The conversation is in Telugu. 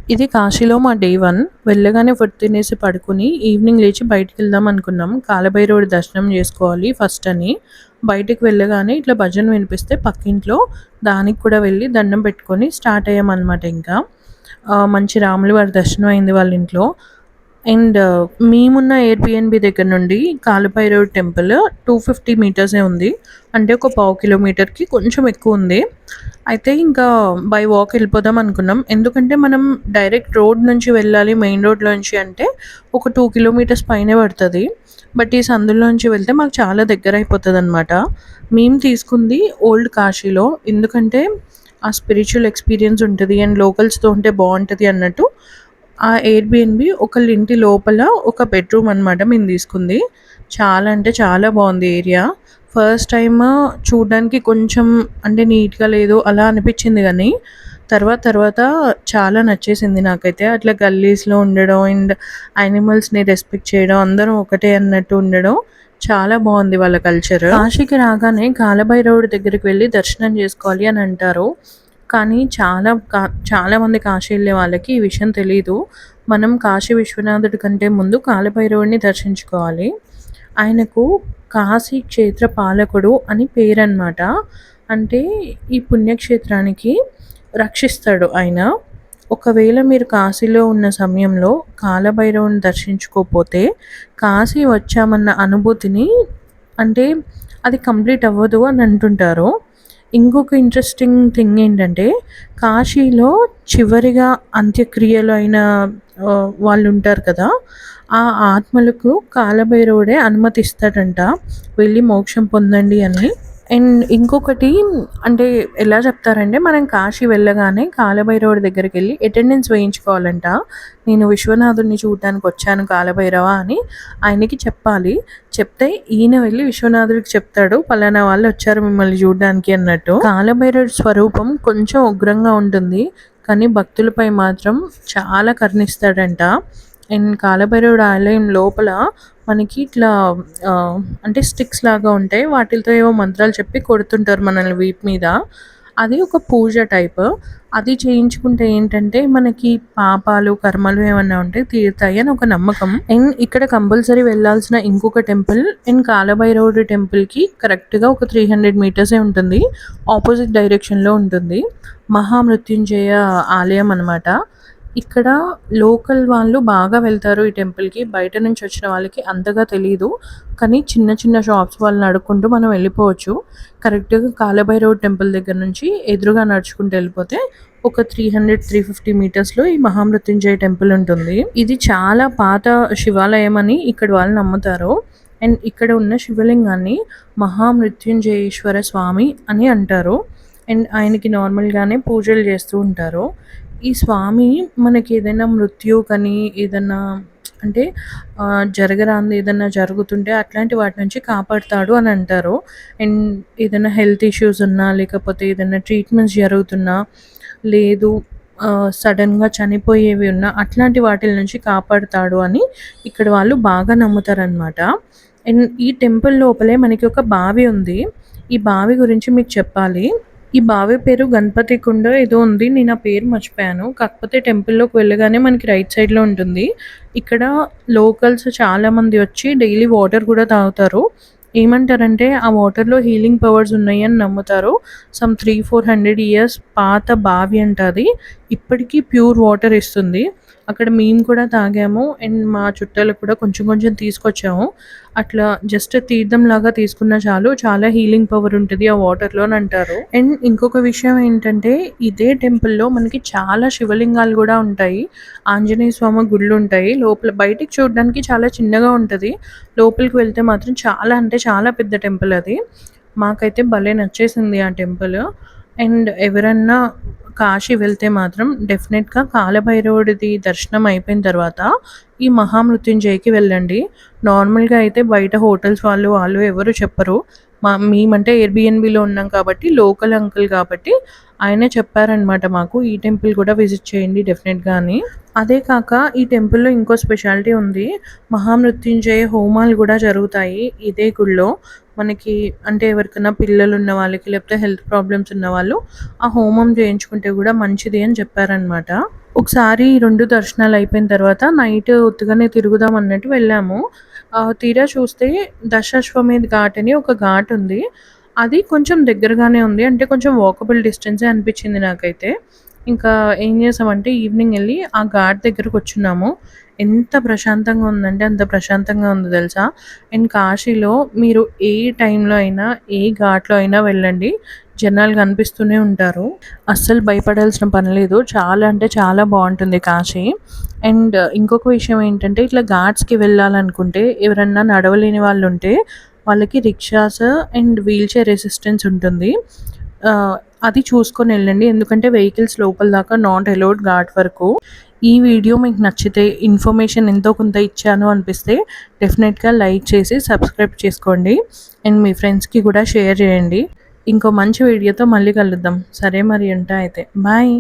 ఇది కాశీలో మా డే 1. వెళ్ళగానే ఫుడ్ తినేసి పడుకొని ఈవినింగ్ లేచి బయటికెళ్దాం అనుకున్నాం. కాలభైరవుడి దర్శనం జేసుకోవాలి ఫస్ట్ అని. బయటికి వెళ్ళగానే ఇట్లా భజన వినిపిస్తే పక్కింట్లో దానికి కూడా వెళ్ళి దండం పెట్టుకొని స్టార్ట్ అయ్యామనమాట ఇంకా. మంచి రాముల వారి దర్శనం అయింది వాళ్ళ ఇంట్లో. అండ్ మేమున్న ఎయిర్‌బిఎన్‌బి దగ్గర నుండి కాలభైరవ్ టెంపుల్ 250 మీటర్సే ఉంది. అంటే ఒక పావు కిలోమీటర్‌కి కొంచెం ఎక్కువుంది. అయితే ఇంకా బై వాక్ వెళ్ళిపోదాం అనుకున్నాం. ఎందుకంటే మనం డైరెక్ట్ రోడ్ నుంచి వెళ్ళాలి మెయిన్ రోడ్‌లోంచి అంటే ఒక 2 కిలోమీటర్స్ పైనే పడతది. బట్ ఈ సందులోంచి వెళ్తే మాకు చాలా దగ్గరైపోతదనమాట. మేము తీసుకుంది ఓల్డ్ కాశీలో. ఎందుకంటే ఆ స్పిరిచ్యువల్ ఎక్స్‌పీరియన్స్ ఉంటది. అండ్ లోకల్స్‌తో ఉంటే బావుంటది అన్నట్టు ఆ ఎయిర్‌బిఎన్‌బి ఒకళ్ళ ఇంటి లోపల ఒక బెడ్‌రూమ్ అనమాట మేము తీసుకుంది. చాలా అంటే చాలా బావుంది ఏరియా. ఫస్ట్ టైమ్ చూడ్డానికి కొంచెం అంటే నీట్‌గా లేదు అలా అనిపిచ్చింది గానీ, తర్వాత చాలా నచ్చేసింది నాకైతే. అట్లా గల్లీస్‌లో ఉండడం అండ్ యానిమల్స్‌ని రెస్పెక్ట్ చేయడం, అందరం ఒకటే అన్నట్టు ఉండడం చాలా బావుంది వాళ్ళ కల్చర్. కాశీకి రాగానే కాలభైరవుడి దగ్గరికి వెళ్లి దర్శనం చేసుకోవాలి అని అంటారు. కానీ చాలామంది కాశీ ఎళ్ళే వాళ్ళకి ఈ విషయం తెలీదు. మనం కాశీ విశ్వనాథుడి కంటే ముందు కాలభైరవుడిని దర్శించుకోవాలి. ఆయనకు కాశీ క్షేత్ర పాలకుడు అని పేరనమాట. అంటే ఈ పుణ్యక్షేత్రానికి రక్షిస్తాడు ఆయన. ఒకవేళ మీరు కాశీలో ఉన్న సమయంలో కాలభైరవుని దర్శించుకోకపోతే కాశీ వచ్చామన్న అనుభూతిని అంటే అది కంప్లీట్ అవ్వదు అని అంటుంటారు. ఇంకొక ఇంట్రెస్టింగ్ థింగ్ ఏంటంటే కాశీలో చివరిగా అంత్యక్రియలు అయిన వాళ్ళుంటారు కదా! ఆ ఆత్మలకు కాలభైరవుడే అనుమతిస్తాడంట. వెళ్ళి మోక్షం పొందండి అని. అండ్ ఇంకొకటి అంటే ఎలా చెప్తారంటే మనం కాశీ వెళ్ళగానే కాలభైరవుడి దగ్గరికెళ్ళి అటెండెన్స్ వేయించుకోవాలంట. నేను విశ్వనాథుడిని చూడటానికి వచ్చాను కాలభైరవ అని ఆయనకి చెప్పాలి. చెప్తే ఈయన వెళ్ళి విశ్వనాథుడికి చెప్తాడు పలానా వాళ్ళు వచ్చారు మిమ్మల్ని చూడడానికి అన్నట్టు. కాలభైరవుడి స్వరూపం కొంచెం ఉగ్రంగా ఉంటుంది. కానీ భక్తులపై మాత్రం చాలా కరుణిస్తాడంట. అండ్ కాలభైరవుడి ఆలయం లోపల మనకి ఇట్లా అంటే స్టిక్స్ లాగా ఉంటాయి. వాటిలతో ఏవో మంత్రాలు చెప్పి కొడుతుంటారు మనల్ని వీపు మీద. అది ఒక పూజ టైప్. అది చేయించుకుంటే ఏంటంటే మనకి పాపాలు, కర్మలు ఏమన్నా ఉంటే తీరుతాయి అని ఒక నమ్మకం. అండ్ ఇక్కడ కంపల్సరీ వెళ్ళాల్సిన ఇంకొక టెంపుల్ అండ్ కాలభైరవుడి టెంపుల్‌కి కరెక్ట్‌గా ఒక 300 మీటర్సే ఉంటుంది. ఆపోజిట్ డైరెక్షన్‌లో ఉంటుంది. మహామృత్యుంజయ ఆలయం అనమాట. ఇక్కడ లోకల్ వాళ్ళు బాగా వెళ్తారు ఈ టెంపుల్‌కి. బయట నుంచి వచ్చిన వాళ్ళకి అంతగా తెలీదు. కానీ చిన్న చిన్న షాప్స్ వాళ్ళని అడుక్కుంటూ మనం వెళ్ళిపోవచ్చు. కరెక్ట్‌గా కాలభైరవ్ టెంపుల్ దగ్గర నుంచి ఎదురుగా నడుచుకుంటూ వెళ్ళిపోతే ఒక 300, 350 మీటర్స్‌లో ఈ మహామృత్యుంజయ టెంపుల్ ఉంటుంది. ఇది చాలా పాత శివాలయం అని ఇక్కడి వాళ్ళు నమ్ముతారు. అండ్ ఇక్కడ ఉన్న శివలింగాన్ని మహామృత్యుంజయేశ్వర స్వామి అని అంటారు. అండ్ ఆయనకి నార్మల్‌గానే పూజలు చేస్తూ ఉంటారు. ఈ స్వామి మనకి ఏదైనా మృత్యు కానీ ఏదన్నా అంటే జరగరానిది ఏదన్నా జరుగుతుంటే అట్లాంటి వాటి నుంచి కాపాడుతాడు అని అంటారు. అండ్ ఏదైనా హెల్త్ ఇష్యూస్ ఉన్నా లేకపోతే ఏదైనా ట్రీట్మెంట్స్ జరుగుతున్నా లేదు సడన్‌గా చనిపోయేవి ఉన్నా అట్లాంటి వాటిల నుంచి కాపాడుతాడు అని ఇక్కడ వాళ్ళు బాగా నమ్ముతారనమాట. అండ్ ఈ టెంపుల్ లోపలే మనకి ఒక బావి ఉంది. ఈ బావి గురించి మీకు చెప్పాలి. ఈ బావి పేరు గణపతి కుండ ఏదో ఉంది. నేను ఆ పేరు మర్చిపోయాను. కాకపోతే టెంపుల్‌లోకి వెళ్ళగానే మనకి రైట్ సైడ్‌లో ఉంటుంది. ఇక్కడ లోకల్స్ చాలామంది వచ్చి డైలీ వాటర్ కూడా తాగుతారు. ఏమంటారంటే ఆ వాటర్‌లో హీలింగ్ పవర్స్ ఉన్నాయి అని నమ్ముతారు. సమ్ 400 ఇయర్స్ పాత బావి అంట అది. ఇప్పటికీ ప్యూర్ వాటర్ ఇస్తుంది. అక్కడ మేము కూడా తాగాము. అండ్ మా చుట్టాలకు కూడా కొంచెం కొంచెం తీసుకొచ్చాము. అట్లా జస్ట్ తీర్థంలాగా తీసుకున్నా చాలు చాలా హీలింగ్ పవర్ ఉంటది ఆ వాటర్‌లో అని అంటారు. అండ్ ఇంకొక విషయం ఏంటంటే ఇదే టెంపుల్‌లో మనకి చాలా శివలింగాలు కూడా ఉంటాయి. ఆంజనేయ స్వామి గుళ్ళుంటాయి. లోపల బయటికి చూడడానికి చాలా చిన్నగా ఉంటది. లోపలికి వెళ్తే మాత్రం చాలా అంటే చాలా పెద్ద టెంపుల్ అది. మాకైతే భలే నచ్చేసింది ఆ టెంపుల్. అండ్ ఎవరన్నా కాశీ వెళ్తే మాత్రం డెఫినెట్‌గా కాలభైరవుడిది దర్శనం అయిపోయిన తర్వాత ఈ మహామృత్యుంజయకి వెళ్ళండి. నార్మల్‌గా అయితే బయట హోటల్స్ వాళ్ళు ఎవరు చెప్పరు. మేమంటే ఎయిర్‌బిఎన్‌బిలో ఉన్నాం కాబట్టి లోకల్ అంకుల్ కాబట్టి ఆయనే చెప్పారనమాట మాకు, ఈ టెంపుల్ కూడా విజిట్ చేయండి డెఫినెట్గా అని. అదే కాక ఈ టెంపుల్‌లో ఇంకో స్పెషాలిటీ ఉంది. మహామృత్యుంజయ హోమాలు గూడా జరుగుతాయి ఇదే గుడిలో. మనకి అంటే ఎవరికైనా పిల్లలున్న వాళ్ళకి, లేకపోతే హెల్త్ ప్రాబ్లమ్స్ ఉన్నవాళ్ళు ఆ హోమం చేయించుకుంటే గూడా మంచిది అని చెప్పారనమాట. ఒకసారి 2 దర్శనాలు అయిపోయిన తర్వాత నైట్ ఉత్తిగానే తిరుగుదాం అన్నట్టు వెళ్ళాము. తీరా చూస్తే దశాశ్వమేధ్ ఘాట్ అని ఒక ఘాట్ ఉంది. అది కొంచెం దగ్గరగానే ఉంది. అంటే కొంచెం వాకబుల్ డిస్టెన్సే అనిపించింది నాకైతే. ఇంకా ఏం చేసామంటే ఈవినింగ్ ఎళ్లి ఆ ఘాట్ దగ్గరకొచ్చున్నాము. ఎంత ప్రశాంతంగా ఉందంటే అంత ప్రశాంతంగా ఉంది తెలుసా! అండ్ కాశీలో మీరు ఏ టైంలో అయినా, ఏ ఘాట్‌లో అయినా వెళ్ళండి. జనాలు కనిపిస్తూనే ఉంటారు. అస్సలు భయపడాల్సిన పని లేదు. చాలా అంటే చాలా బావుంటుంది కాశీ. అండ్ ఇంకొక విషయం ఏంటంటే ఇట్లా ఘాట్స్‌కి వెళ్ళాలనుకుంటే ఎవరన్నా నడవలేని వాళ్ళుంటే వాళ్ళకి rickshaws and wheelchair assistance ఉంటుంది. ఆహ్, అది చూసుకొని ఎళ్ళండి. ఎందుకంటే వెహికల్స్ లోపల దాకా నాట్ అలౌడ్ ఘాట్ వరకు. ఈ వీడియో మీకు నచ్చితే, ఇన్ఫర్మేషన్ ఎంతో కొంత ఇచ్చాను అనిపిస్తే డెఫినెట్‌గా లైక్ చేసి సబ్స్క్రైబ్ చేసుకోండి. అండ్ మీ ఫ్రెండ్స్‌కి కూడా షేర్ చేయండి. ఇంకో మంచి వీడియోతో మళ్ళీ కలుద్దాం. సరే మరి ఉంటా అయితే. బాయ్.